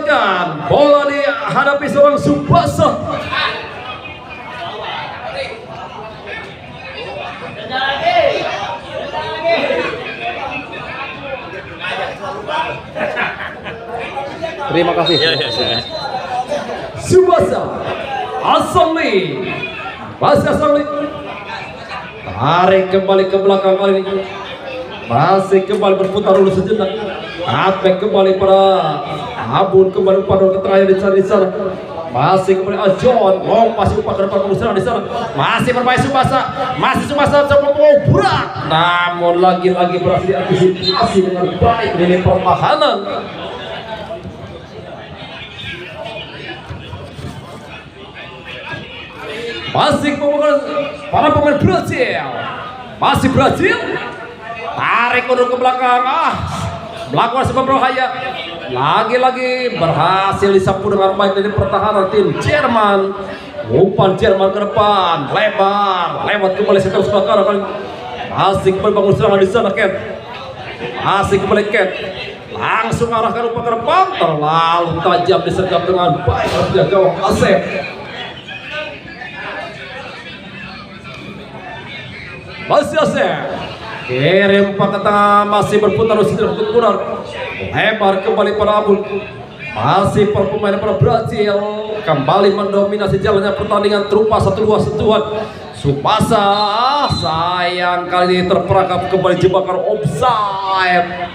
kembalikan. Bola dihadapi seorang Subasa. Terima kasih. Subasa Asangli, masih Asangli, tarik kembali ke belakang kali ini, masih kembali berputar dulu sejenak, attack kembali para Abun, kembali pada ke tengahnya di sana, masih kembali Ajon, long masih upah ke depan pengusaha di sana, masih bermain Subasa coba mau burak, namun lagi-lagi berhasil diantisipasi dengan baik di pertahanan. Masih para pemain Brazil, masih Brazil, tarik mundur ke belakang, melakukan sebuah berbahaya, lagi-lagi berhasil disapu dengan baik dari pertahanan tim Jerman. Umpan Jerman ke depan, lebar, lewat kembali sektor sebelah kanan, masih kembali bangun serangan di sana Ken, masih kembali Ken, langsung arahkan umpan ke depan, terlalu tajam disergap dengan baik oleh gawang Asep. Masih Asep, kirim umpan ke tengah, masih berputar lebar kembali pada Abun, masih para pemain para Brazil kembali mendominasi jalannya pertandingan, terupas 1-2 sentuhan. Subasa sayang kali ini terperangkap kembali jebakan offside.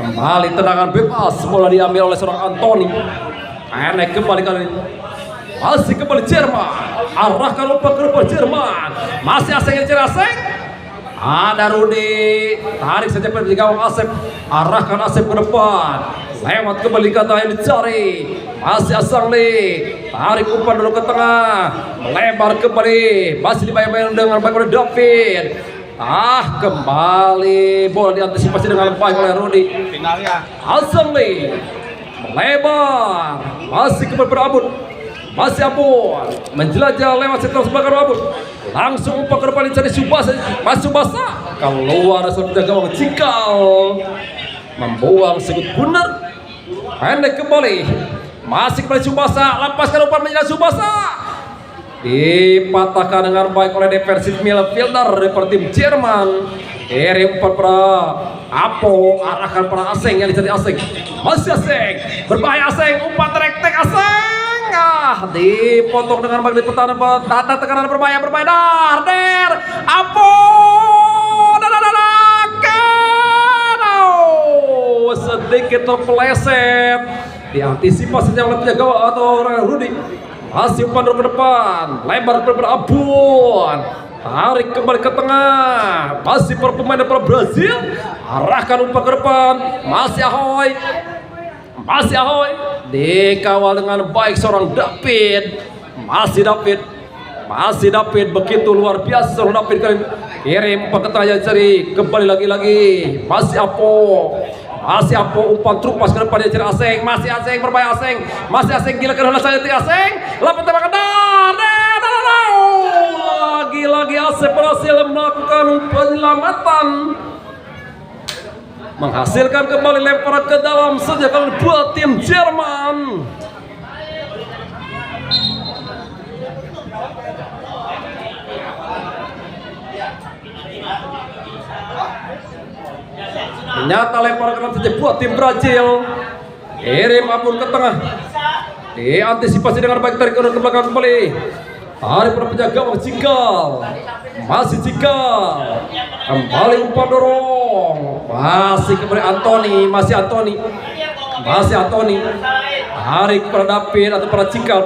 Kembali tendangan bebas, bola diambil oleh seorang Anthony. Enek kembali kali ini. Masih kembali Jerman, arahkan umpan ke depan Jerman, masih Aseng yang Aseng, ada Rudi, tarik saja pada gawang Asep, arahkan Asep ke depan, lewat kembali kata yang dicari, masih Asangli, tarik umpan dulu ke tengah, melebar kembali, masih dibayang-bayang dengan baik oleh David, kembali bola diantisipasi dengan baik oleh Rudi, Asangli, melebar, masih kembali berabut. Masih Abun menjelajah lewat sektor sebelah kanan Abun, langsung umpan ke depan dicari Subasa, masih Subasa keluar dari gawang Cikal, membuang sekut benar, pendek kembali, masih kembali Subasa, lepaskan umpan menjelang Subasa, dipatahkan dengan baik oleh defensive midfielder dari tim Jerman. Kirim umpan para Apo, arahkan para Aseng yang dicari Aseng, masih Aseng, berbahaya Aseng, umpan tek Aseng, dipotong dengan baik di pertahanan, tata tekanan berbahaya Darder, Apo, sedikit terpeleset, diantisipasi oleh penjaga atau orang Rudi, masih umpan ke depan, lebar ke Abun, tarik kembali ke tengah, masih para pemain para Brazil, arahkan umpan ke depan, masih Ahoy, dikawal dengan baik seorang David, masih David begitu luar biasa seorang David kali ini, kirim umpan ke tengah cari kembali lagi, masih Apo umpan terupas ke depan dia cari Aseng, masih Aseng berbahaya masih Aseng gila kena saja Aseng, lapan tembakan lagi Asep berhasil melakukan penyelamatan, menghasilkan kembali lemparan ke dalam sejakan buat tim Jerman. Ternyata lemparan ke saja buat tim Brazil. Kirim Abun ke tengah, diantisipasi dengan baik, tarik ke belakang kembali, tarik pada penjaga Cikal, masih Cikal, kembali umpan dorong, masih kembali Anthony, masih Anthony, tarik pada David atau pada Cikal,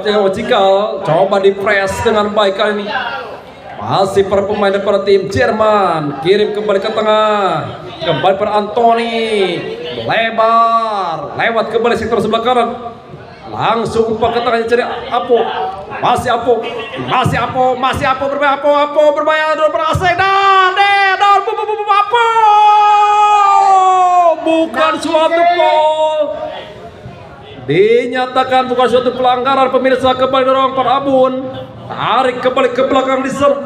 coba di press dengan baik kali ini, masih para pemain para tim Jerman, kirim kembali ke tengah, kembali pada Anthony, lebar, lewat kembali sektor sebelah kanan, langsung umpan ke tengahnya cari Apo, masih Apo berbahaya dulu pada Aseng, Apo, bukan suatu gol, dinyatakan bukan suatu pelanggaran. Pemirsa, kembali dorong pada Abun, tarik kembali ke belakang di sana,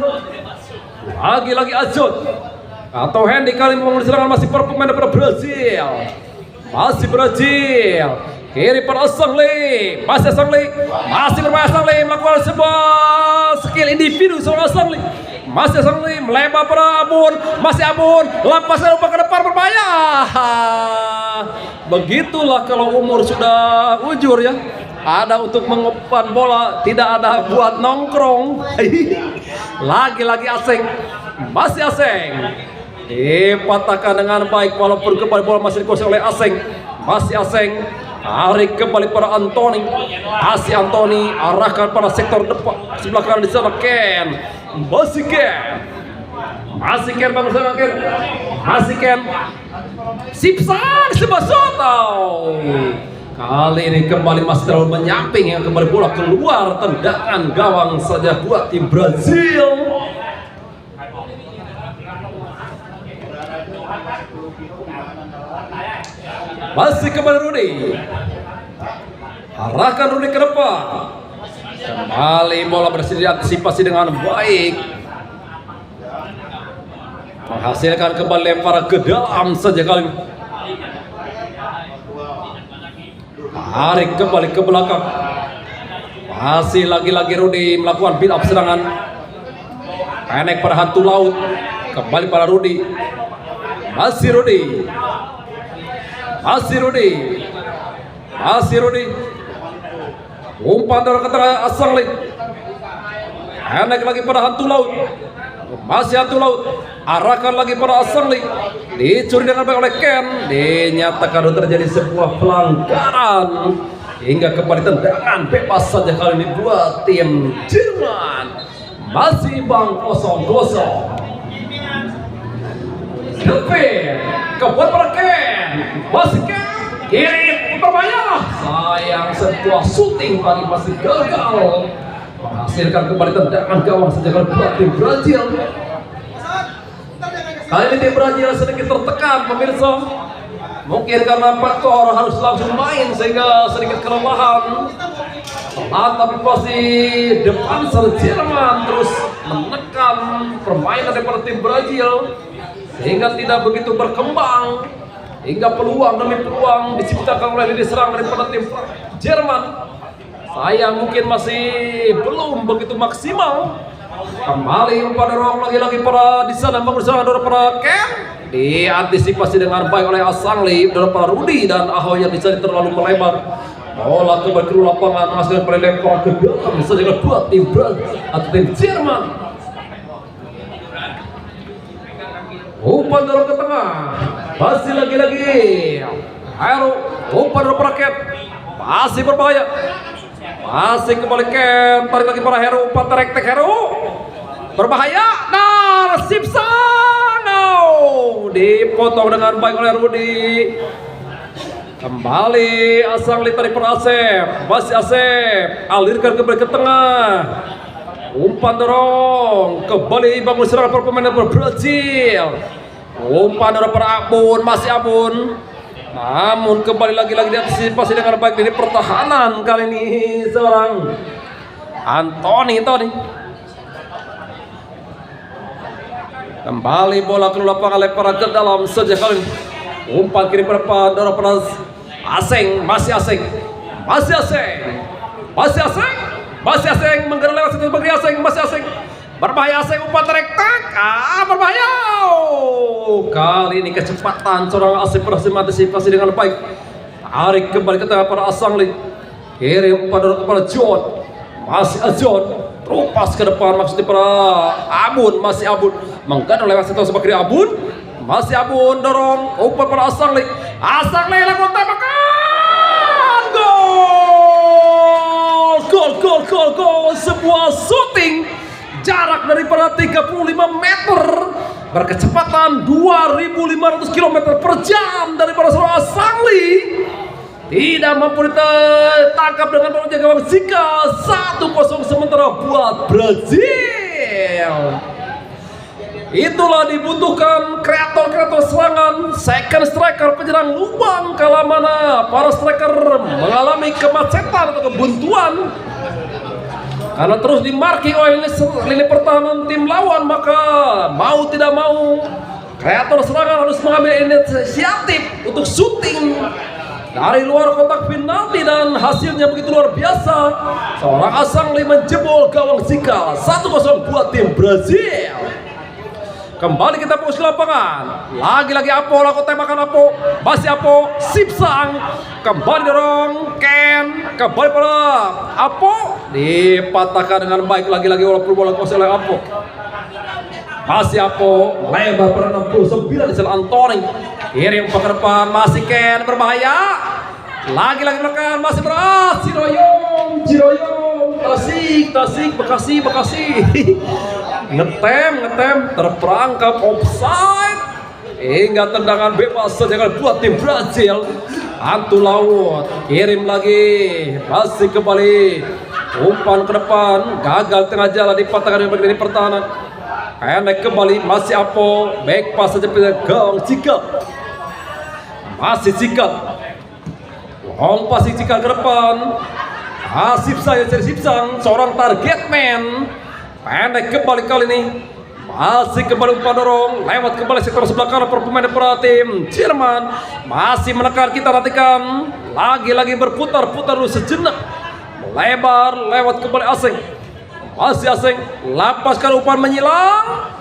lagi Ajon, atau Hendy kali membangun serangan masih para pemain daripada Brazil. Masih Brazil. Kiri para Asangli, masih Asangli, masih bermain Asangli melakukan sebuah skill individu seorang Asangli. Masih Asangli melebar para Abun, masih Abun, lepaskan umpan ke depan berbahaya. Begitulah kalau umur sudah ujur ya. Ada untuk mengumpan bola, tidak ada buat nongkrong. Lagi-lagi Aseng, masih Aseng. Dipatahkan dengan baik walaupun kembali bola masih dikuasai oleh Aseng. Masih Aseng. Tarik kembali para Anthony. Masih Anthony arahkan pada sektor depan sebelah kanan di sana Ken. Masih Ken. Masih Ken bangun sana Ken. Masih Ken. Sipsang sebuah shotau. Kali ini kembali masih terlalu menyamping yang kembali bola keluar tendangan gawang saja buat tim Brazil. Masih kembali Rudy. Arahkan Rudy ke depan. Kembali bola berhasil diantisipasi dengan baik. Menghasilkan kembali lempar ke dalam saja kali ini. Tarik kembali ke belakang. Masih lagi-lagi Rudy melakukan build up serangan. Pendek pada hantu laut. Kembali pada Rudy. Masih Rudy. Masih Rudy. Masih Rudy. Umpan dari ke tengah Asangli. Pendek lagi pada hantu laut. Masih hantu laut. Arahkan lagi pada Asangli. Dicuri dengan baik oleh Ken. Dinyatakan terjadi sebuah pelanggaran. Hingga kembali tendangan bebas saja kali ini buat tim Jerman. Masih bang 0-0. Delvin kebuat pada Ken. Masih Ken. Kiri berbahaya. Sayang sebuah shooting tadi masih gagal. Menghasilkan kembali tendangan gawang saja kali buat tim Brazil. Kali ini tim Brazil sedikit tertekan pemirsa. Mungkin karena faktor harus langsung main sehingga sedikit kelelahan. Tapi pasti depan Jerman terus menekan permainan daripada tim Brazil sehingga tidak begitu berkembang, hingga peluang demi peluang diciptakan oleh lini serang daripada tim Jerman. Sayang mungkin masih belum begitu maksimal. Kembali umpan dorong lagi-lagi para di sana berusaha dorong para Ken. Diantisipasi dengan baik oleh Asangli, dorong para Rudy dan Ahoy yang bisa terlalu melebar. Bola kembali ke lapangan, masih lempar ke dalam saja buat tim Brazil atau tim Jerman. Umpan dorong ke tengah, masih lagi-lagi Hero, umpan dorong raket, masih berbahaya. Masih kembali Ken, tarik lagi para Hero, umpan tarik-tek Hero, berbahaya. Nah, Sipsang, dipotong dengan baik oleh Rudy. Kembali Asangli tarik per Asep, masih Asep, alirkan kembali ke tengah. Umpan dorong, kembali bangun serangan para pemain Brazil. Umpan dorong per Abun, masih Abun. Namun kembali lagi-lagi diantisipasi dengan baik dari pertahanan kali ini seorang Anthony. Kembali bola ke lapangan lempar ke dalam saja kali ini. Umpan kiri pada dorong pada Aseng, masih Aseng, masih Aseng, masih Aseng, masih Aseng menggerak lewat situ bagi Aseng, masih Aseng. Berbahaya Aseng, umpan tarik-tak, berbahaya. Kali ini kecepatan seorang Aseng berhasil mengantisipasi dengan baik. Tarik kembali ke tengah pada Asangli. Kirim umpan dorong kepada John, masih John. Terupas ke depan maksudnya para Abun, masih Abun. Menggadang lewat situ sebagai Abun. Masih Abun dorong umpan pada Asangli. Asangli lakukan tembakan. Gol. Sebuah shooting jarak daripada 35 meter berkecepatan 2.500 km per jam daripada seorang Asangli. Tidak mampu ditangkap dengan bola gawang Zika. 1-0 sementara buat Brazil. Itulah dibutuhkan kreator serangan, second striker, penyerang lubang kala mana para striker mengalami kemacetan atau kebuntuan. Karena terus dimarking oleh lini pertahanan tim lawan, maka mau tidak mau Kreator serangan harus mengambil inisiatif untuk syuting dari luar kotak penalti dan hasilnya begitu luar biasa. Seorang Asangli menjebol gawang Cikal. 1-0 buat tim Brazil. Kembali kita fokus ke lapangan. Lagi-lagi Apo, lakukan tembakan Apo. Masih Apo, Sipsang. Kembali dorong Ken. Kembali pada Apo. Dipatahkan dengan baik lagi-lagi walaupun bola kosong oleh Apo. Masih Apo, lebar pada 69 di sana Antoni. Kirim ke depan, masih Ken, berbahaya. Lagi-lagi menekan, masih beras. Ciroyong, Tasik, Bekasi. Ngetem, terperangkap offside. Hingga tendangan bebas saja buat tim Brazil. Hantu laut, kirim lagi, masih kembali. Umpan ke depan, gagal tengah jalan, dipatahkan dari pertahanan. Pendek kembali, masih Apo, back pass saja pada gawang Cikal. Masih Cikal, long passing Cikal ke depan. Sipsang cari Sipsang, seorang target man. Pendek kembali kali ini, masih kembali umpan dorong, lewat kembali sektor sebelah kanan pemain para tim Jerman. Masih menekan, kita nantikan. Lagi-lagi berputar-putar dulu sejenak. Melebar, lewat kembali Aseng. Masih Aseng, lapaskan umpan menyilang.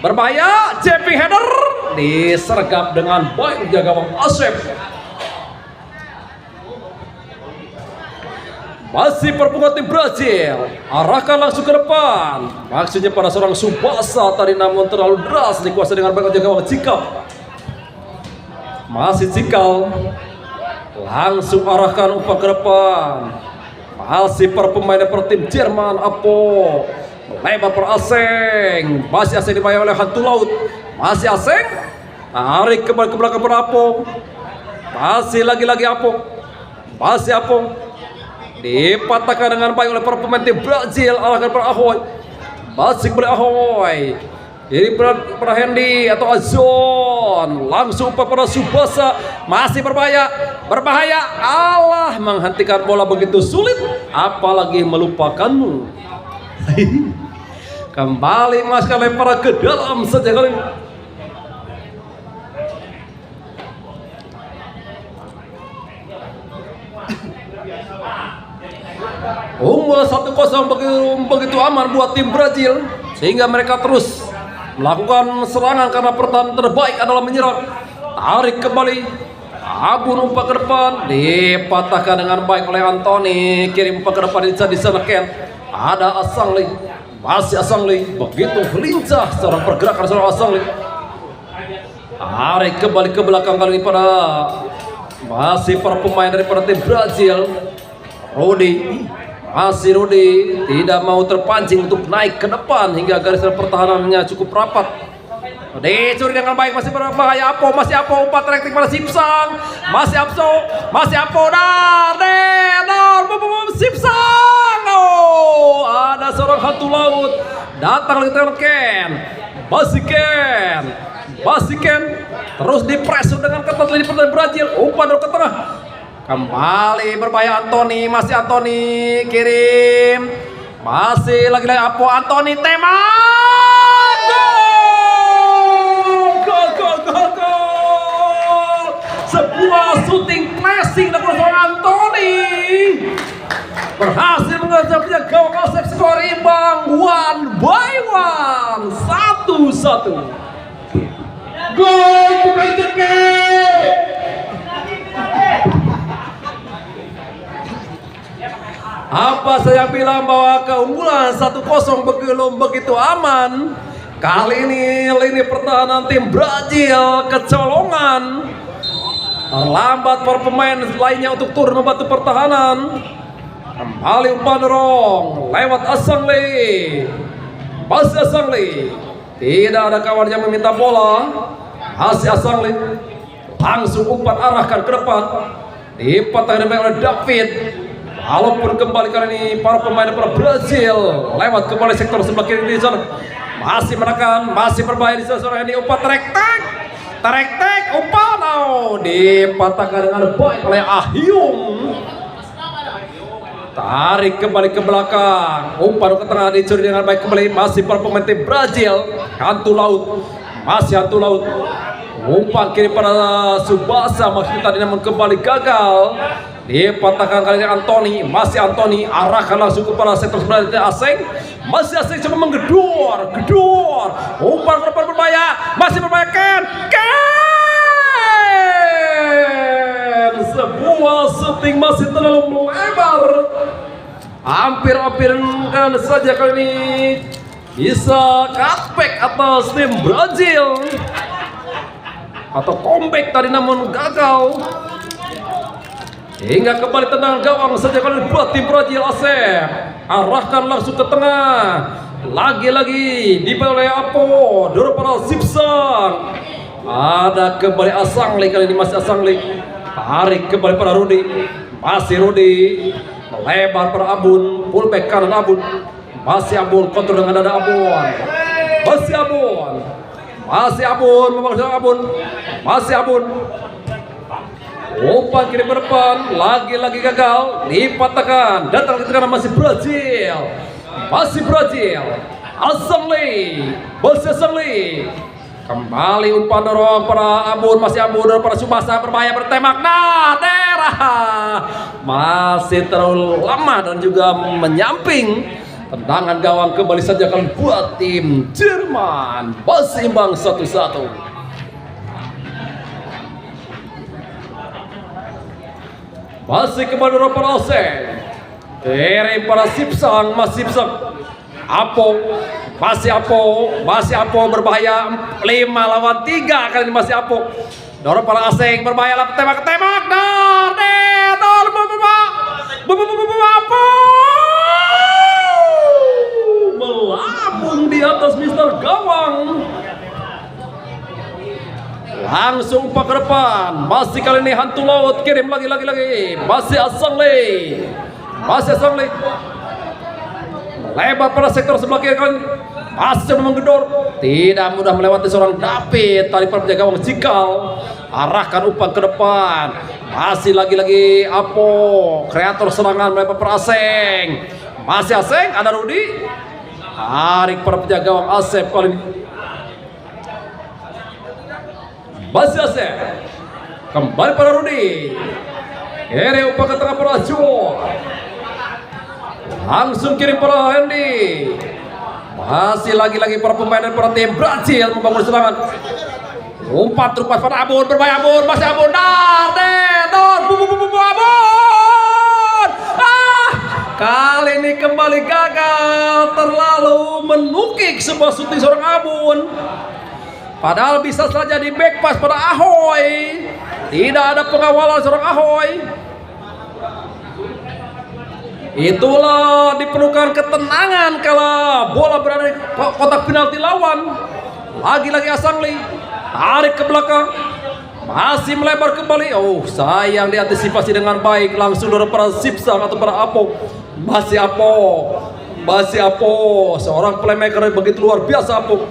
Berbahaya, jumping header. Disergap dengan baik jaga gawang Asep. Masih perpungan tim Brazil. Arahkan langsung ke depan. Maksudnya pada seorang Subasa tadi, namun terlalu deras dikuasai dengan baik jaga gawang Cikal. Masih Cikal. Langsung arahkan umpan ke depan. Masih para pemain per tim Jerman. Apo lebar per Aseng. Masih Aseng dibayar oleh hantu laut. Masih Aseng, tarik kembali ke belakang per Apo. Masih lagi-lagi Apo. Masih Apo, dipatahkan dengan baik oleh para pemain tim Brazil. Arahkan per Ahoy. Masih kembali Ahoy. Jadi per Hendy atau Azon. Langsung pada Subasa. Masih berbahaya. Allah, menghentikan bola begitu sulit, apalagi melupakanmu. Kembali masukkan lempar ke dalam saja kali ini. Unggul 1-0 begitu aman buat tim Brazil, sehingga mereka terus melakukan serangan karena pertahanan terbaik adalah menyerang. Tarik kembali, Abun umpan ke depan, dipatahkan dengan baik oleh Antoni. Kirim umpan ke depan di sana Ken. Ada Asangli, masih Asangli, begitu lincah seorang pergerakan seorang Asangli. Tarik kembali ke belakang kali ini pada masih para pemain daripada tim Brazil. Rudi, masih Rudi tidak mau terpancing untuk naik ke depan hingga garis pertahanannya cukup rapat. Dicuri dengan baik, masih berbahaya Apo, masih Apo, umpan trekting pada Sipsang, masih Apo dan Sipsang. Oh, ada seorang hantu laut datang lagi Ken. Masih Ken, terus dipressure dengan ketat lini pertahanan Brazil. Umpan ke tengah. Kembali berbahaya Antoni, masih Antoni kirim, masih lagi-lagi Apo, Antoni tembak, gol, sebuah shooting flashing dari seorang Antoni berhasil mengejar gawang Asep, skor imbang 1-1. Gol pemain terbaik. Apa saya bilang bahwa keunggulan 1-0 belum begitu aman. Kali ini lini pertahanan tim Brazil kecolongan. Terlambat para pemain lainnya untuk turun membantu pertahanan. Kembali umpan dorong lewat Asangli. Masih Asangli, tidak ada kawan yang meminta bola. Masih Asangli, langsung umpan arahkan ke depan. Dipatahkan oleh David. Walaupun kembali kali ini para pemain para Brazil lewat kembali sektor sebelah kiri di sana. Masih menekan, masih berbahaya di sana. Ini umpan tarik umpan, dipatahkan dengan baik oleh Ahyung. Tarik kembali ke belakang, umpan ke tengah, dicuri dengan baik kembali. Masih para pemain tim Brazil, hantu laut. masih hantu laut. Umpan kiri pada Subasa, maksudnya tadi namun kembali gagal. Dipatahkan kali ini Anthony, masih Anthony, arahkan langsung kepada sektor sebelah Aseng. Masih Aseng coba menggedor, umpan ke depan berbahaya, masih berbahaya Ken. Sebuah shooting masih terlalu melebar. Hampir kan saja kali ini bisa cutback atas tim Brazil atau comeback tadi namun gagal. Hingga kembali tenang gawang saja kali buat tim Brazil. Asep arahkan langsung ke tengah. Lagi-lagi dibantu oleh Apo, dorong para Sipsang. Ada kembali Asangli, kali ini masih Asangli. Tarik kembali pada Rudi. Masih Rudi. Melebar pada Abun, pullback kanan Abun. Masih Abun, kontrol dengan dada Abun. Masih Abun. Masih Abun, memaksa Abun. Masih Abun. Umpan kiri ke depan, lagi-lagi gagal, dipatahkan, datang ke tengah masih Brazil. Masih Brazil. Asangli, masih Asangli. Kembali umpan dorong para Abun, masih Abun dorong para Subasa, berbahaya bertembak. Nah, daerah masih terlalu lama dan juga menyamping. Tendangan gawang kembali saja akan buat tim Jerman. Masih imbang 1-1. Masih kembali dorong para Oseng. Kirim para Sipsang, masih Sipsang. Apo, masih Apo berbahaya 5 lawan 3 kali ini masih Apo. Dorong para Aseng berbahaya lah tembak Apo melambung di atas Mister Gawang. Langsung umpan ke depan, masih kali ini hantu laut, kirim lagi, masih Asangli, lebar pada sektor sebelah kiri kali ini, masih menggedor, tidak mudah melewati seorang David, tadi para penjaga gawang Cikal, arahkan umpan ke depan, masih lagi Apo, kreator serangan melebar pada Aseng, masih Aseng, ada Rudi, tarik para penjaga gawang Asep kali ini. Masih Asep, kembali pada Rudi. Kiri umpan ke tengah para Jo. Langsung kirim para Hendy. Masih lagi para pemain dan para tim Brazil membangun serangan. Umpan terupas pada Abun, berbahaya Abun, masih Abun. Abun. Kali ini kembali gagal, terlalu menukik sebuah shooting seorang Abun. Padahal bisa saja di back pass pada Ahoy. Tidak ada pengawalan seorang Ahoy. Itulah diperlukan ketenangan kalau bola berada di kotak penalti lawan. Lagi Asangli tarik ke belakang, masih melebar kembali. Oh, sayang diantisipasi dengan baik. Langsung dorong para Sipsang atau para Apo. Masih Apo, seorang playmaker yang begitu luar biasa Apo.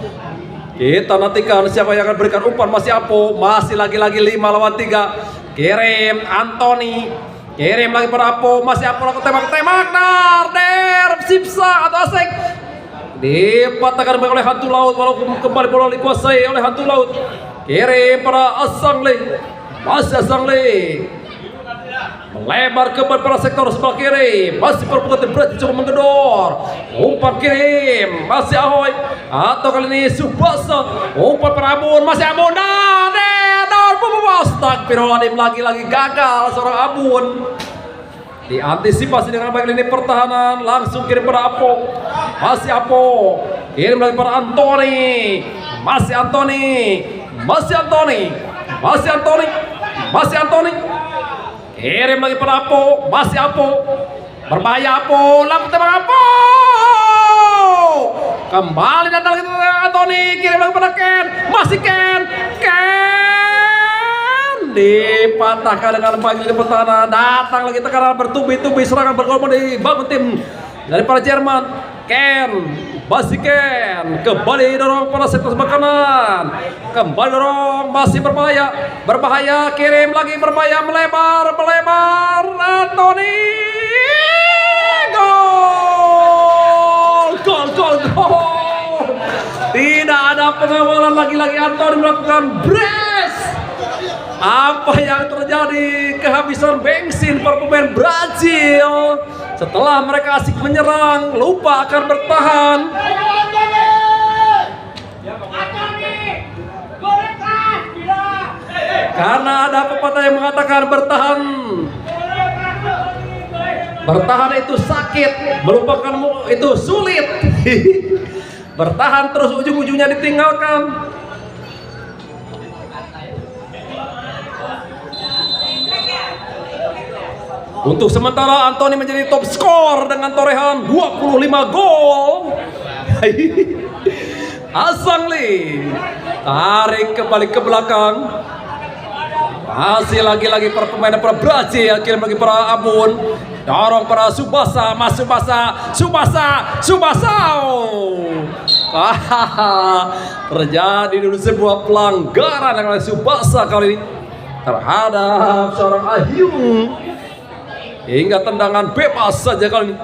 Kita nantikan siapa yang akan berikan umpan. Masih Apo, masih lagi 5 lawan 3. Kirim Anthony, kirim lagi pada Apo, masih Apo lakukan tembak Narder, Sipsa atau Aseng. Dipatahkan oleh hantu laut walaupun kembali bola dikuasai oleh hantu laut. Kirim pada Asangli, masih Asangli. Melebar ke pada sektor sebelah kiri, masih perpukatan berat coba menggedor. Umpan kirim, masih Ahoy atau kali ini Subasa. Umpan pada Abun, masih Abun. Astagfirullahaladzim, lagi gagal seorang Abun. Diantisipasi dengan baik ini pertahanan, langsung kirim pada Apo. Masih Apo, kirim lagi pada Anthony. Masih Anthony. Kirim lagi pada Apo, masih Apo. Berbahaya Apo, langsung tembak Apo. Kembali datang lagi Anthony, kirim lagi pada Ken. Masih Ken. Dipatahkan dengan baik di pertahanan. Datang lagi tekanan bertubi-tubi, serangan berkorban di bangun tim dari para Jerman. Ken, masih Ken, kembali dorong pada sektor sebelah kanan, kembali dorong, masih berbahaya, kirim lagi berbahaya, melebar, Anthony, gol, tidak ada pengawalan lagi-lagi Anthony melakukan brace. Apa yang terjadi? Kehabisan bensin para pemain Brazil. Setelah mereka asik menyerang, lupa akan bertahan. Karena ada pepatah yang mengatakan bertahan. Bertahan itu sakit, merupakan itu sulit. Bertahan terus ujung-ujungnya ditinggalkan. Untuk sementara Anthony menjadi top skor dengan torehan 25 gol. Asang Lee tarik kembali ke belakang. Masih lagi-lagi para pemain para Brazil, akhirnya bagi para Abun. Dorong para Subasa, Mas Subasa. Terjadi dulu sebuah pelanggaran oleh Subasa kali ini terhadap seorang Ahyung. Hingga tendangan bebas saja kali ini.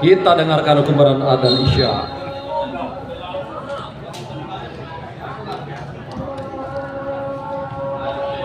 Kita dengarkan hukuman Adan Isya.